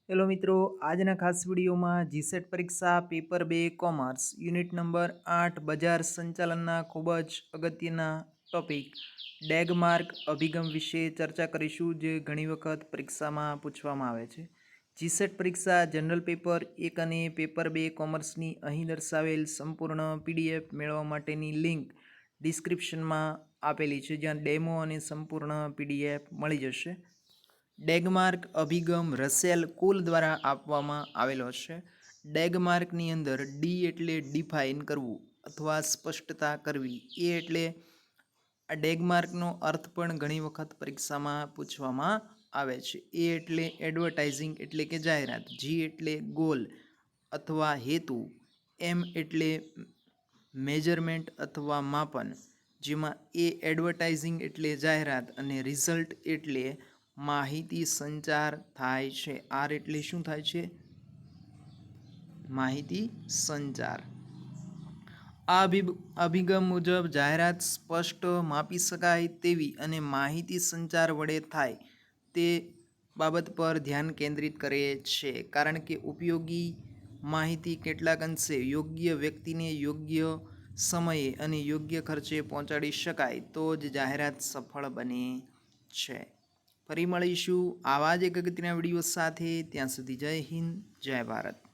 Hello મિત્રો, આજના ખાસ વિડીયોમાં જીસેટ પરીક્ષા પેપર 2 કોમર્સ યુનિટ નંબર 8 બજાર સંચાલનના ખૂબ જ અગત્યના ટોપિક ડેગમાર્ક અભિગમ વિશે ચર્ચા કરીશું, જે ઘણી વખત પરીક્ષામાં પૂછવામાં આવે છે। જીસેટ પરીક્ષા જનરલ પેપર 1 અને પેપર 2 કોમર્સની અહીં દર્શાવેલ સંપૂર્ણ પીડીએફ મેળવવા માટેની લિંક ડિસ્ક્રિપ્શનમાં આપેલી છે, જ્યાં ડેમો અને સંપૂર્ણ પીડીએફ મળી જશે। ડેગમાર્ક અભિગમ રસેલ કુલ દ્વારા આપવામાં આવેલો છે। ડેગમાર્કની અંદર ડી એટલે ડિફાઇન કરવું અથવા સ્પષ્ટતા કરવી, એ એટલે આ ડેગમાર્કનો અર્થ પણ ઘણી વખત પરીક્ષામાં પૂછવામાં આવે છે। એ એટલે એડવર્ટાઇઝિંગ એટલે કે જાહેરાત, જી એટલે ગોલ અથવા હેતુ, એમ એટલે મેજરમેન્ટ અથવા માપન, જેમાં એ એડવર્ટાઇઝિંગ એટલે જાહેરાત અને રિઝલ્ટ એટલે માહિતી સંચાર થાય છે। આર એટલે શું થાય છે? માહિતી સંચાર। આ અભિગમ મુજબ જાહેરાત સ્પષ્ટ, માપી શકાય તેવી અને માહિતી સંચાર વડે થાય તે બાબત પર ધ્યાન કેન્દ્રિત કરે છે, કારણ કે ઉપયોગી માહિતી કેટલાક અંશે યોગ્ય વ્યક્તિને યોગ્ય સમયે અને યોગ્ય ખર્ચે પહોંચાડી શકાય તો જ જાહેરાત સફળ બને છે। ફરી મળીશું આવા જ એક અગત્યના વિડીયો સાથે। ત્યાં સુધી જય હિન્દ, જય ભારત।